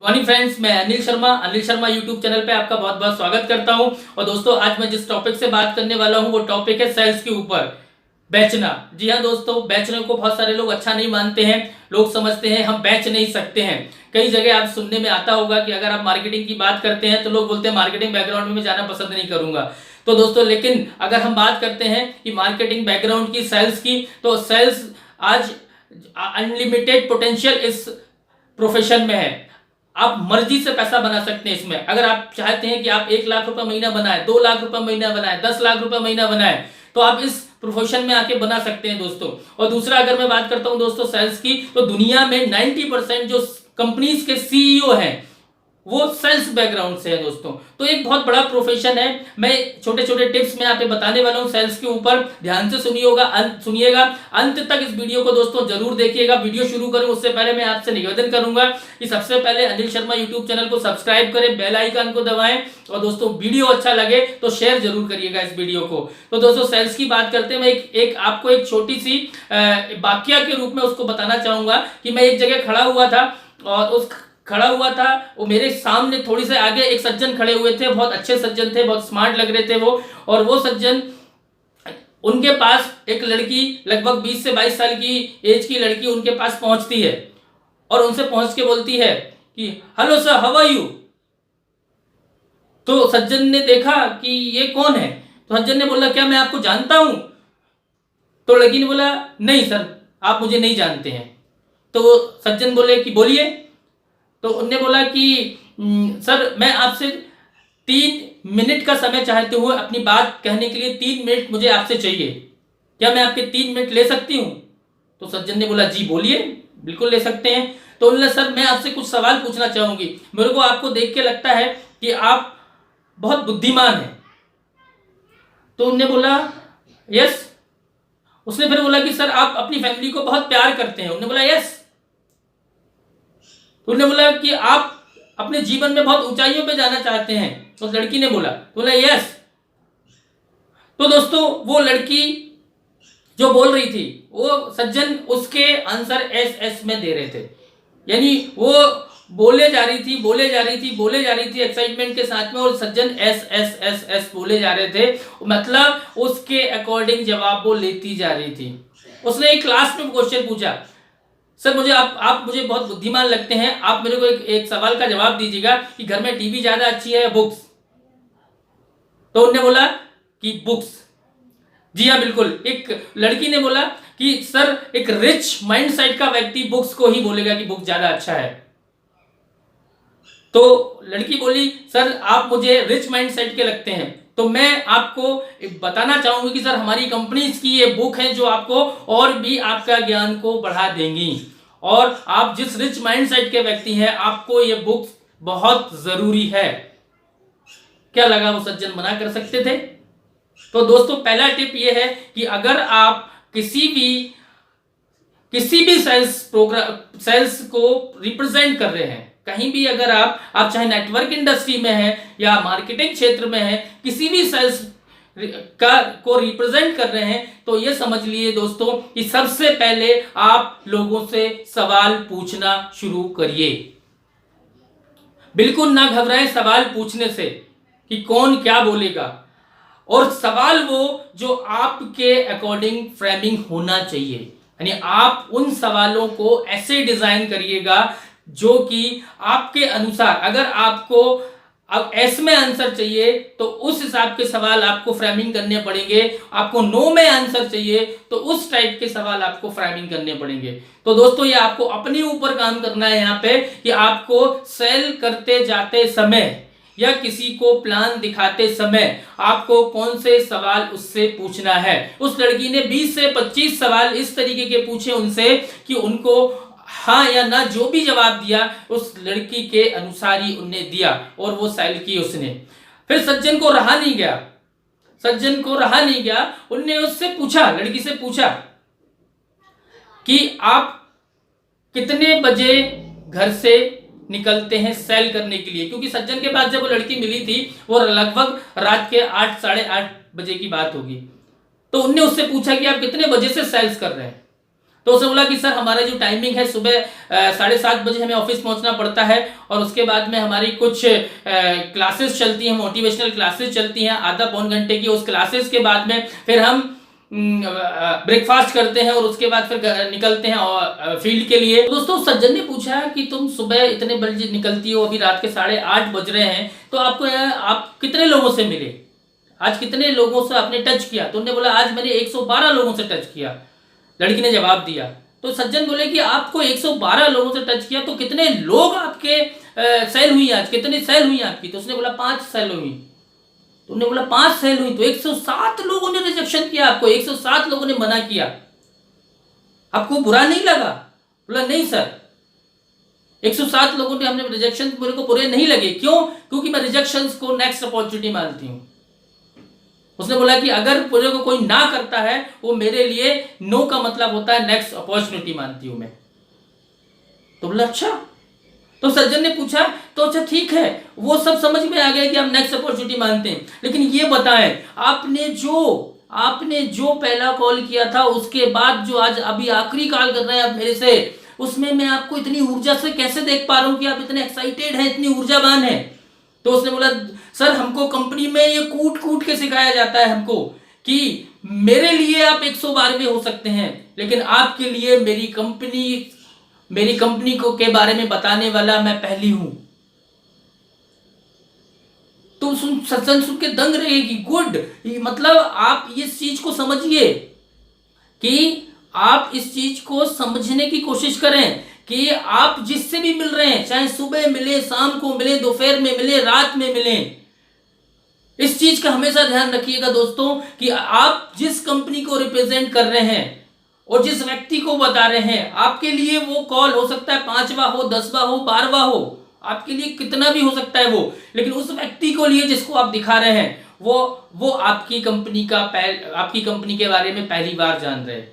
Morning friends, मैं Anil Sharma YouTube channel पे आपका बहुत बहुत स्वागत करता हूं। और दोस्तों, आज मैं जिस टॉपिक से बात करने वाला हूं वो टॉपिक है सेल्स के ऊपर। बेचना। जी हाँ दोस्तों, बेचने को बहुत सारे लोग अच्छा नहीं मानते हैं। लोग समझते हैं हम बेच नहीं सकते हैं। कई जगह आप सुनने में आता होगा कि अगर आप मार्केटिंग की बात करते हैं तो लोग बोलते हैं मार्केटिंग बैकग्राउंड में मैं जाना पसंद नहीं करूंगा। तो दोस्तों, लेकिन अगर हम बात करते हैं कि मार्केटिंग बैकग्राउंड की, सेल्स की, तो सेल्स आज अनलिमिटेड पोटेंशियल इस प्रोफेशन में है। आप मर्जी से पैसा बना सकते हैं इसमें। अगर आप चाहते हैं कि आप 1 लाख रुपए महीना बनाए, 2 लाख रुपए महीना बनाए, 10 लाख रुपए महीना बनाए, तो आप इस प्रोफेशन में आके बना सकते हैं दोस्तों। और दूसरा, अगर मैं बात करता हूं दोस्तों सेल्स की, तो दुनिया में 90% जो कंपनीज के सीईओ हैं वो सेल्स बैकग्राउंड से है दोस्तों। तो एक बहुत बड़ा प्रोफेशन है। मैं छोटे छोटे टिप्स में आप बताने वाला हूं सेल्स के ऊपर। ध्यान से सुनिएगा अंत तक इस वीडियो को दोस्तों जरूर देखिएगा। वीडियो शुरू करूं उससे पहले मैं आपसे निवेदन करूंगा कि सबसे पहले अनिल शर्मा यूट्यूब चैनल को सब्सक्राइब करें, बेल आइकन को दबाएं, और दोस्तों वीडियो अच्छा लगे तो शेयर जरूर करिएगा इस वीडियो को। तो दोस्तों, सेल्स की बात करते हैं। मैं आपको एक छोटी सी वाकया के रूप में उसको बताना चाहूंगा कि मैं एक जगह खड़ा हुआ था। वो मेरे सामने थोड़ी से आगे एक सज्जन खड़े हुए थे। बहुत अच्छे सज्जन थे, बहुत स्मार्ट लग रहे थे वो। और वो सज्जन, उनके पास एक लड़की, लगभग 20 से 22 साल की एज की लड़की उनके पास पहुंचती है और उनसे पहुंच के बोलती है कि hello sir, how are you. तो सज्जन ने देखा कि ये कौन है। तो सज्जन ने बोला, क्या मैं आपको जानता हूं। तो लड़की ने बोला, नहीं सर, आप मुझे नहीं जानते हैं। तो वो सज्जन बोले कि बोलिए। तो उनने बोला कि सर, मैं आपसे 3 मिनट का समय चाहते हुए अपनी बात कहने के लिए 3 मिनट मुझे आपसे चाहिए। क्या मैं आपके 3 मिनट ले सकती हूँ। तो सज्जन ने बोला, जी बोलिए, बिल्कुल ले सकते हैं। तो उन्होंने, सर मैं आपसे कुछ सवाल पूछना चाहूंगी। मेरे को आपको देख के लगता है कि आप बहुत बुद्धिमान हैं। तो उन्होंने बोला, यस। उसने फिर बोला कि सर आप अपनी फैमिली को बहुत प्यार करते हैं। उन्होंने बोला, यस। तो उन्होंने बोला कि आप अपने जीवन में बहुत ऊंचाइयों पे जाना चाहते हैं। तो लड़की ने बोला, तो बोला यस। तो दोस्तों, वो लड़की जो बोल रही थी, वो सज्जन उसके आंसर एस एस में दे रहे थे। यानी वो बोले जा रही थी एक्साइटमेंट के साथ में, और सज्जन एस एस एस एस बोले जा रहे थे। मतलब उसके अकॉर्डिंग जवाब वो लेती जा रही थी। उसने एक क्लास में क्वेश्चन पूछा, सर मुझे आप मुझे बहुत बुद्धिमान लगते हैं, आप मेरे को एक सवाल का जवाब दीजिएगा कि घर में टीवी ज्यादा अच्छी है या बुक्स। तो उन्होंने बोला कि बुक्स। जी हाँ, बिल्कुल। एक लड़की ने बोला कि सर, एक रिच माइंडसेट का व्यक्ति बुक्स को ही बोलेगा कि बुक ज्यादा अच्छा है। तो लड़की बोली, सर आप मुझे रिच माइंडसेट के लगते हैं। तो मैं आपको बताना चाहूंगी कि सर, हमारी कंपनीज की ये बुक है जो आपको और भी आपका ज्ञान को बढ़ा देंगी। और आप जिस रिच माइंडसेट के व्यक्ति हैं, आपको ये बुक बहुत जरूरी है। क्या लगा, वो सज्जन मना कर सकते थे। तो दोस्तों, पहला टिप ये है कि अगर आप किसी भी सेल्स को रिप्रेजेंट कर रहे हैं, कहीं भी अगर आप चाहे नेटवर्क इंडस्ट्री में है या मार्केटिंग क्षेत्र में है, किसी भी सेल्स को रिप्रेजेंट कर रहे हैं, तो ये समझ लिए दोस्तों कि सबसे पहले आप लोगों से सवाल पूछना शुरू करिए। बिल्कुल ना घबराएं सवाल पूछने से कि कौन क्या बोलेगा। और सवाल वो जो आपके अकॉर्डिंग फ्रेमिंग होना चाहिए। यानी आप उन सवालों को ऐसे डिजाइन करिएगा जो कि आपके अनुसार, अगर आपको अब एस में आंसर चाहिए तो उस हिसाब के सवाल आपको फ्रेमिंग करने पड़ेंगे। आपको नो में आंसर चाहिए तो उस टाइप के सवाल आपको फ्रेमिंग करने पड़ेंगे। तो दोस्तों, ये आपको अपने ऊपर काम करना है यहाँ पे कि आपको सेल करते जाते समय या किसी को प्लान दिखाते समय आपको कौन से सवाल उससे पूछना है। उस लड़की ने 20 से 25 सवाल इस तरीके के पूछे उनसे कि उनको हाँ या ना जो भी जवाब दिया उस लड़की के अनुसार ही उन्हें दिया, और वो सेल की उसने। फिर सज्जन को रहा नहीं गया। उनने उससे पूछा, लड़की से पूछा कि आप कितने बजे घर से निकलते हैं सेल करने के लिए। क्योंकि सज्जन के पास जब वो लड़की मिली थी वो लगभग रात के 8, साढ़े 8 बजे की बात होगी। तो उनने उससे पूछा कि आप कितने बजे से सेल्स कर रहे हैं। तो उसने बोला कि सर हमारा जो टाइमिंग है सुबह 7:30 बजे हमें ऑफिस पहुंचना पड़ता है और उसके बाद में हमारी कुछ क्लासेस चलती हैं, मोटिवेशनल क्लासेस चलती हैं आधा पौन घंटे की। उस क्लासेस के बाद में फिर हम ब्रेकफास्ट करते हैं और उसके बाद फिर निकलते हैं और फील्ड के लिए। तो दोस्तों सज्जन ने पूछा कि तुम सुबह इतने बजे निकलती हो, अभी रात के 8:30 बज रहे हैं, तो आप कितने लोगों से मिले, आज कितने लोगों से आपने टच किया? तो उन्होंने बोला आज मैंने 112 लोगों से टच किया। लड़की ने जवाब दिया। तो सज्जन बोले कि आपको 112 लोगों से टच किया तो कितने लोग आपके सेल हुई आज, कितनी सेल हुई आपकी? तो उसने बोला 5 सेल हुई। तो उन्होंने बोला 5 सेल हुई, तो 107 लोगों ने रिजेक्शन किया आपको, 107 लोगों ने मना किया, आपको बुरा नहीं लगा? बोला नहीं सर, 107 लोगों ने हमने रिजेक्शन मेरे को बुरे नहीं लगे। क्यों? क्योंकि मैं रिजेक्शंस को नेक्स्ट अपॉर्चुनिटी मानती हूं। उसने बोला कि अगर पूरे को कोई ना करता है वो मेरे लिए नो का मतलब होता है नेक्स्ट अपॉर्चुनिटी मानती हूं मैं। तो बोला अच्छा। तो सज्जन ने पूछा तो अच्छा ठीक है, वो सब समझ में आ गया कि आप नेक्स्ट अपॉर्चुनिटी मानते हैं, लेकिन ये बताएं आपने जो पहला कॉल किया था उसके बाद जो आज अभी आखिरी कॉल कर रहे हैं आप मेरे से, उसमें मैं आपको इतनी ऊर्जा से कैसे देख पा रहा हूं कि आप इतने एक्साइटेड हैं, इतनी ऊर्जावान हैं? तो उसने बोला सर हमको कंपनी में ये कूट कूट के सिखाया जाता है हमको कि मेरे लिए आप 112वें हो सकते हैं, लेकिन आपके लिए मेरी कंपनी को के बारे में बताने वाला मैं पहली हूं। तो सत्संग सुन के दंग रहेगी। गुड, मतलब आप इस चीज को समझिए कि आप इस चीज को समझने की कोशिश करें कि आप जिससे भी मिल रहे हैं, चाहे सुबह मिले, शाम को मिले, दोपहर में मिले, रात में मिले, इस चीज का हमेशा ध्यान रखिएगा दोस्तों कि आप जिस कंपनी को रिप्रेजेंट कर रहे हैं और जिस व्यक्ति को बता रहे हैं, आपके लिए वो कॉल हो सकता है 5वां हो, 10वां हो, 12वां हो, आपके लिए कितना भी हो सकता है वो, लेकिन उस व्यक्ति को लिए जिसको आप दिखा रहे हैं वो आपकी कंपनी के बारे में पहली बार जान रहे हैं।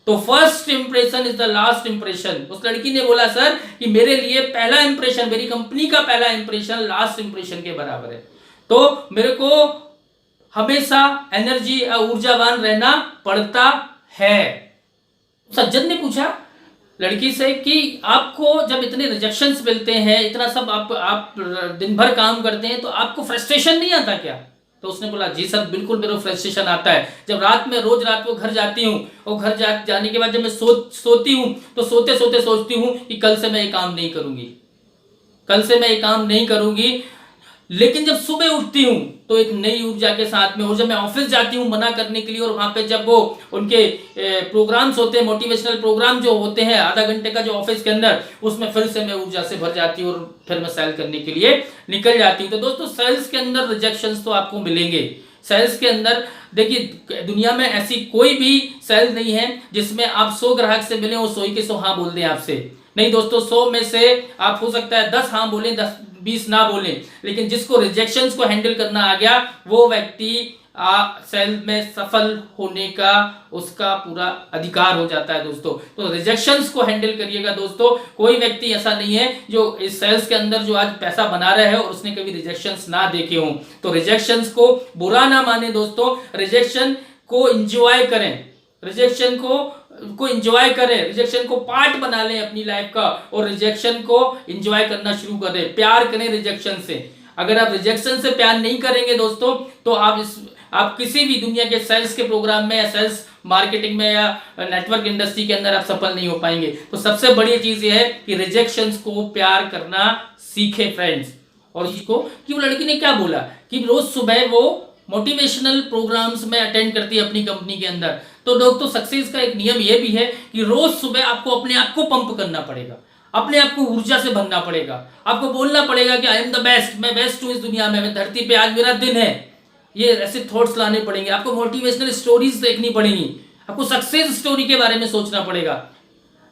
तो first impression is the last impression. उस लड़की ने बोला सर कि मेरे लिए पहला इंप्रेशन, मेरी कंपनी का पहला इंप्रेशन लास्ट इंप्रेशन के बराबर है, तो मेरे को हमेशा एनर्जी ऊर्जावान रहना पड़ता है। सज्जन ने पूछा लड़की से कि आपको जब इतने रिजेक्शंस मिलते हैं, इतना सब आप दिन भर काम करते हैं, तो आपको फ्रस्ट्रेशन नहीं आता क्या? तो उसने बोला जी सर बिल्कुल मेरे को फ्रस्ट्रेशन आता है। जब रोज रात को घर जाती हूँ और घर जाने के बाद जब मैं सोती हूँ तो सोते सोते सोचती हूँ कि कल से मैं ये काम नहीं करूंगी, लेकिन जब सुबह उठती हूँ तो एक नई ऊर्जा के साथ में, और जब मैं ऑफिस जाती हूँ मना करने के लिए, और वहां पे जब वो उनके प्रोग्राम्स होते हैं, मोटिवेशनल प्रोग्राम जो होते हैं आधा घंटे का जो ऑफिस के अंदर, उसमें फिर से मैं ऊर्जा से भर जाती हूँ और फिर मैं सेल करने के लिए निकल जाती हूँ। तो दोस्तों सेल्स के अंदर रिजेक्शंस तो आपको मिलेंगे। सेल्स के अंदर देखिए दुनिया में ऐसी कोई भी सेल नहीं है जिसमें आप 100 ग्राहक से मिले और 100 के 100 हाँ बोल दें आपसे। नहीं दोस्तों, 100 में से आप हो सकता है 10 हाँ बोलें, 20 ना बोलें, लेकिन जिसको रिजेक्शंस को हैंडल करना आ गया वो व्यक्ति सेल में सफल होने का उसका पूरा अधिकार हो जाता है दोस्तों। तो रिजेक्शंस को हैंडल करिएगा दोस्तों। कोई व्यक्ति ऐसा नहीं है जो इस सेल्स के अंदर जो आज पैसा बना रहा है और उसने कभी रिजेक्शंस ना देखे हों। तो रिजेक्शंस को बुरा ना माने दोस्तों, रिजेक्शन को एंजॉय करें, रिजेक्शन को पार्ट बना लें अपनी लाइफ का, और रिजेक्शन को एंजॉय करना शुरू करें, प्यार करें रिजेक्शन से। अगर आप रिजेक्शन से प्यार नहीं करेंगे दोस्तों तो आप किसी भी दुनिया के सेल्स के प्रोग्राम में या सेल्स मार्केटिंग में या नेटवर्क इंडस्ट्री के अंदर आप सफल नहीं हो पाएंगे। तो सबसे बड़ी चीज यह है कि रिजेक्शंस को प्यार करना सीखे फ्रेंड्स। और इसको कि वो लड़की ने क्या बोला कि रोज सुबह वो मोटिवेशनल प्रोग्राम्स में अटेंड करती है अपनी कंपनी के अंदर। तो दोस्तों सक्सेस का एक नियम यह भी है कि रोज सुबह आपको अपने आप को पंप करना पड़ेगा, अपने आप को ऊर्जा से भरना पड़ेगा, आपको बोलना पड़ेगा कि आई एम द बेस्ट, मैं बेस्ट हूं इस दुनिया में, मैं धरती पे आज मेरा दिन है। ये ऐसे थॉट्स लाने पड़ेंगे, आपको मोटिवेशनल स्टोरीज देखनी पड़ेंगी, आपको सक्सेस स्टोरी के बारे में सोचना पड़ेगा।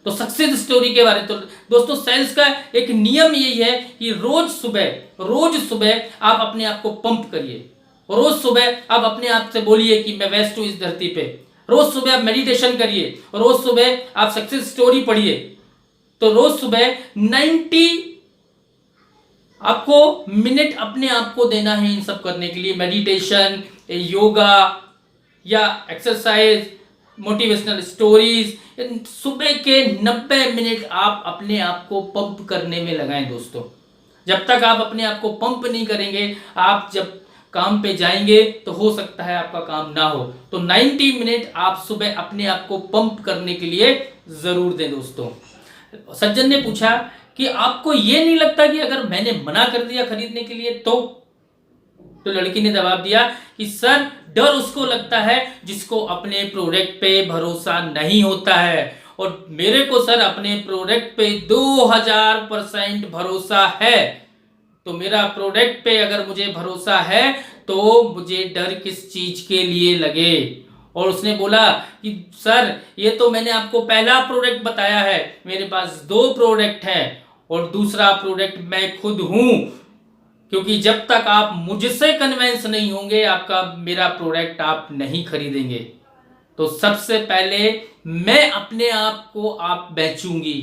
तो सक्सेस स्टोरी के बारे में तो दोस्तों सेल्स का एक नियम यही है कि रोज सुबह आप अपने आप को पंप करिए, रोज सुबह आप अपने आप से बोलिए कि मैं बेस्ट हूं इस धरती पे। रोज सुबह आप मेडिटेशन करिए, रोज सुबह आप सक्सेस स्टोरी पढ़िए। तो रोज सुबह 90 आपको मिनट अपने आप को देना है इन सब करने के लिए, मेडिटेशन, योगा या एक्सरसाइज मोटिवेशनल स्टोरीज, सुबह के 90 मिनट आप अपने आप को पंप करने में लगाएं दोस्तों। जब तक आप अपने आप को पंप नहीं करेंगे, आप जब काम पे जाएंगे तो हो सकता है आपका काम ना हो। तो 90 मिनट आप सुबह अपने आप को पंप करने के लिए जरूर दें दोस्तों। सज्जन ने पूछा कि आपको ये नहीं लगता कि अगर मैंने मना कर दिया खरीदने के लिए तो लड़की ने जवाब दिया कि सर, डर उसको लगता है जिसको अपने प्रोडक्ट पे भरोसा नहीं होता है, और मेरे को सर अपने प्रोडक्ट पे 2000% भरोसा है। तो मेरा प्रोडक्ट पे अगर मुझे भरोसा है तो मुझे डर किस चीज के लिए लगे। और उसने बोला कि सर, ये तो मैंने आपको पहला प्रोडक्ट बताया है, मेरे पास 2 प्रोडक्ट हैं और दूसरा प्रोडक्ट मैं खुद हूं, क्योंकि जब तक आप मुझसे कन्विंस नहीं होंगे आपका मेरा प्रोडक्ट आप नहीं खरीदेंगे। तो सबसे पहले मैं अपने आप को आप बेचूंगी।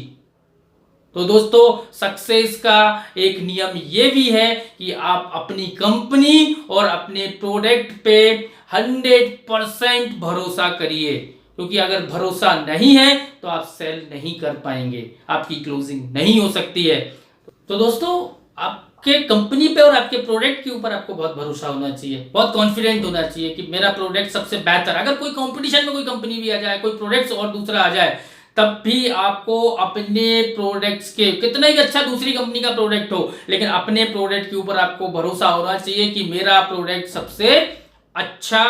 तो दोस्तों, सक्सेस का एक नियम ये भी है कि आप अपनी कंपनी और अपने प्रोडक्ट पे 100% भरोसा करिए, क्योंकि अगर भरोसा नहीं है तो आप सेल नहीं कर पाएंगे, आपकी क्लोजिंग नहीं हो सकती है। तो दोस्तों, आपके कंपनी पे और आपके प्रोडक्ट के ऊपर आपको बहुत भरोसा होना चाहिए, बहुत कॉन्फिडेंट होना चाहिए कि मेरा प्रोडक्ट सबसे बेहतर। अगर कोई कंपटीशन में कोई कंपनी भी आ जाए, कोई प्रोडक्ट और दूसरा आ जाए, तब भी आपको अपने प्रोडक्ट्स के, कितना ही अच्छा दूसरी कंपनी का प्रोडक्ट हो, लेकिन अपने प्रोडक्ट के ऊपर आपको भरोसा होना चाहिए कि मेरा प्रोडक्ट सबसे अच्छा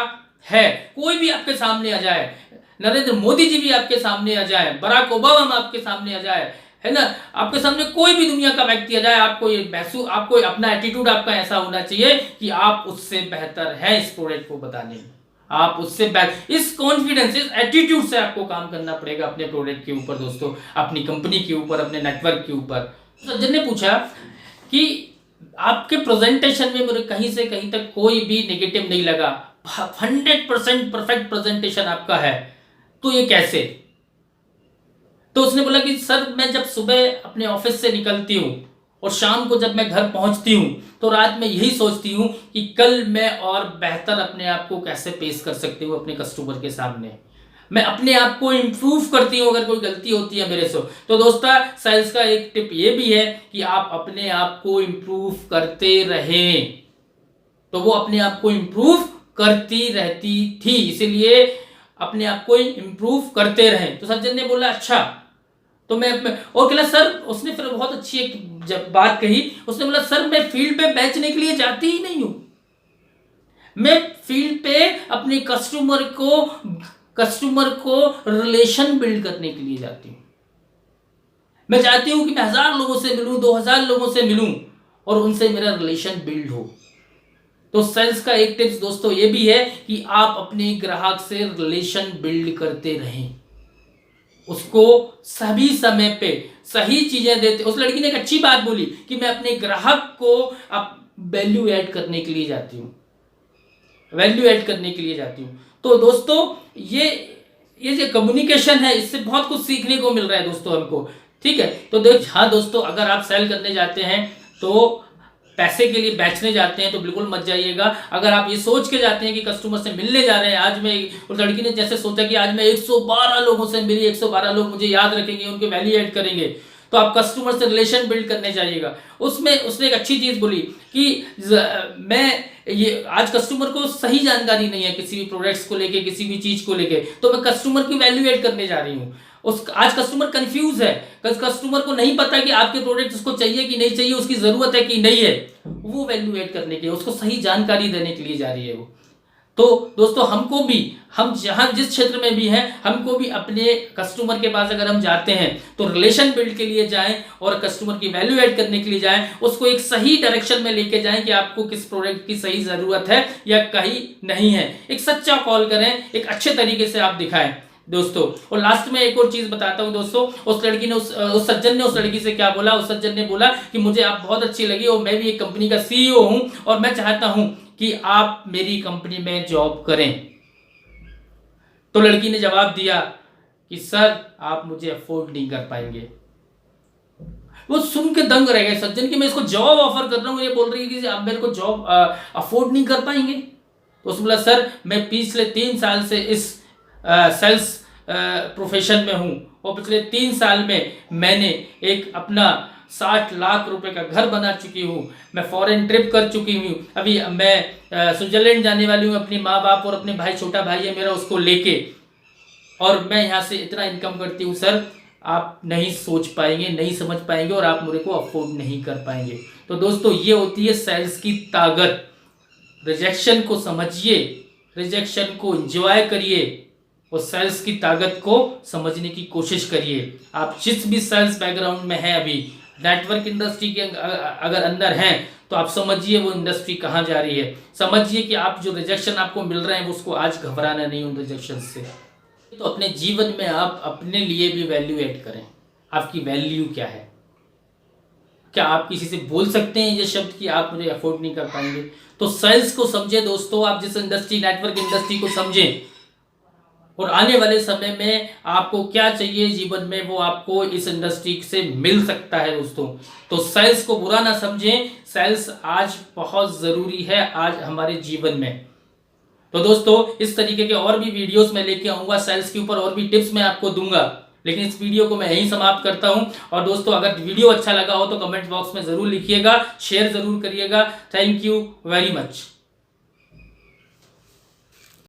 है। कोई भी आपके सामने आ जाए, नरेंद्र मोदी जी भी आपके सामने आ जाए, बराक ओबामा आपके सामने आ जाए, है ना, आपके सामने कोई भी दुनिया का व्यक्ति आ जाए, आपको अपना एटीट्यूड आपका ऐसा होना चाहिए कि आप उससे बेहतर हैं इस प्रोडक्ट को बताने में। आप उससे इस कॉन्फिडेंस, इस एटीट्यूड से आपको काम करना पड़ेगा अपने प्रोडक्ट के ऊपर दोस्तों, अपनी कंपनी के ऊपर, अपने नेटवर्क के ऊपर। सज्जन ने पूछा कि आपके प्रेजेंटेशन में मुझे कहीं से कहीं तक कोई भी नेगेटिव नहीं लगा, 100% परफेक्ट प्रेजेंटेशन आपका है, तो ये कैसे? तो उसने बोला कि सर, मैं जब सुबह अपने ऑफिस से निकलती हूँ और शाम को जब मैं घर पहुंचती हूँ तो रात में यही सोचती हूँ कि कल मैं और बेहतर अपने आप को कैसे पेश कर सकती हूँ अपने कस्टमर के सामने। मैं अपने आप को इम्प्रूव करती हूँ अगर कोई गलती होती है मेरे से। तो दोस्तों, सेल्स का एक टिप ये भी है कि आप अपने आप को इम्प्रूव करते रहें। तो वो अपने आप को इम्प्रूव करती रहती थी, इसीलिए अपने आप को इम्प्रूव करते रहें। तो सज्जन ने बोला अच्छा, तो मैं और कहला सर, उसने फिर बहुत अच्छी एक जब बात कही, उसने बोला सर, मैं फील्ड पे बेचने के लिए जाती ही नहीं हूं, मैं फील्ड पे अपने कस्टमर को रिलेशन बिल्ड करने के लिए जाती हूं। मैं चाहती हूं कि मैं 1000 लोगों से मिलूं, 2000 लोगों से मिलूं और उनसे मेरा रिलेशन बिल्ड हो। तो सेल्स का एक टिप्स दोस्तों ये भी है कि आप अपने ग्राहक से रिलेशन बिल्ड करते रहें, उसको सभी समय पे सही चीजें देते। उस लड़की ने एक अच्छी बात बोली कि मैं अपने ग्राहक को अब वैल्यू ऐड करने के लिए जाती हूँ, वैल्यू ऐड करने के लिए जाती हूँ। तो दोस्तों, ये जो कम्युनिकेशन है, इससे बहुत कुछ सीखने को मिल रहा है दोस्तों हमको, ठीक है। तो हाँ दोस्तों, अगर आप सेल करने जाते हैं तो पैसे के लिए बेचने जाते हैं तो बिल्कुल मत जाइएगा। अगर आप ये सोच के जाते हैं कि कस्टमर से मिलने जा रहे हैं, आज मैं, उस लड़की ने जैसे सोचा कि आज मैं 112 लोगों से मिली, 112 लोग मुझे याद रखेंगे, उनके वैल्यू ऐड करेंगे, तो आप कस्टमर से रिलेशन बिल्ड करने जाइएगा। उसमें उसने एक अच्छी चीज बोली कि मैं ये आज कस्टमर को सही जानकारी नहीं है किसी भी प्रोडक्ट्स को लेके, किसी भी चीज को लेके, तो मैं कस्टमर की वैल्यू ऐड करने जा रही हूँ। आज कस्टमर कंफ्यूज है, कस्टमर को नहीं पता कि आपके प्रोडक्ट उसको चाहिए कि नहीं चाहिए, उसकी जरूरत है कि नहीं है, वो वैल्यू ऐड करने के लिए, उसको सही जानकारी देने के लिए जा रही है वो। तो दोस्तों, हमको भी, हम जहां जिस क्षेत्र में भी हैं, हमको भी अपने कस्टमर के पास अगर हम जाते हैं तो रिलेशन बिल्ड के लिए जाएं और कस्टमर की वैल्यू ऐड करने के लिए जाएं, उसको एक सही डायरेक्शन में लेके जाएं कि आपको किस प्रोडक्ट की सही जरूरत है या कहीं नहीं है। एक सच्चा कॉल करें, एक अच्छे तरीके से आप दिखाएं दोस्तों। और लास्ट में एक और चीज बताता हूं दोस्तों, उस लड़की ने उस सज्जन ने उस लड़की से क्या बोला, उस सज्जन ने बोला कि मुझे आप बहुत अच्छी लगी और मैं भी एक कंपनी का सीईओ हूं और मैं चाहता हूं कि आप मेरी कंपनी में जॉब करें। तो लड़की ने जवाब दिया कि सर, आप मुझे अफोर्ड नहीं कर पाएंगे। वो सुन के दंग रह गए सज्जन की, मैं इसको जॉब ऑफर कर रहा हूं, ये बोल रही है कि आप मेरे को जॉब अफोर्ड नहीं कर पाएंगे। तो उसने बोला सर, मैं पिछले 3 साल से इस सेल्स प्रोफेशन में हूँ और पिछले 3 साल में मैंने एक अपना 60 लाख रुपए का घर बना चुकी हूँ। मैं फॉरेन ट्रिप कर चुकी हूँ। अभी मैं स्विट्जरलैंड जाने वाली हूँ अपनी माँ बाप और अपने भाई, छोटा भाई है मेरा, उसको लेके, और मैं यहाँ से इतना इनकम करती हूँ सर, आप नहीं सोच पाएंगे, नहीं समझ पाएंगे और आप मेरे को अफोर्ड नहीं कर पाएंगे। तो दोस्तों ये होती है सेल्स की ताकत। रिजेक्शन को समझिए, रिजेक्शन को एंजॉय करिए और सेल्स की ताकत को समझने की कोशिश करिए। आप जिस भी सेल्स बैकग्राउंड में हैं, अभी नेटवर्क इंडस्ट्री के अगर अंदर हैं, तो आप समझिए वो इंडस्ट्री कहाँ जा रही है। समझिए कि आप जो रिजेक्शन आपको मिल रहे हैं उसको आज घबराना नहीं उन रिजेक्शन से। तो अपने जीवन में आप अपने लिए भी वैल्यू ऐड करें। आपकी वैल्यू क्या है? क्या आप किसी से बोल सकते हैं ये शब्द कि आप मुझे अफोर्ड नहीं कर पाएंगे? तो सेल्स को समझे दोस्तों, आप जिस इंडस्ट्री, नेटवर्क इंडस्ट्री को समझें और आने वाले समय में आपको क्या चाहिए जीवन में वो आपको इस इंडस्ट्री से मिल सकता है दोस्तों। तो सेल्स को बुरा ना समझें, सेल्स आज बहुत ज़रूरी है आज हमारे जीवन में। तो दोस्तों इस तरीके के और भी वीडियोस मैं लेके आऊँगा सेल्स के ऊपर, और भी टिप्स मैं आपको दूंगा, लेकिन इस वीडियो को मैं यहीं समाप्त करता हूं। और दोस्तों अगर वीडियो अच्छा लगा हो तो कमेंट बॉक्स में ज़रूर लिखिएगा, शेयर ज़रूर करिएगा। Thank you very much.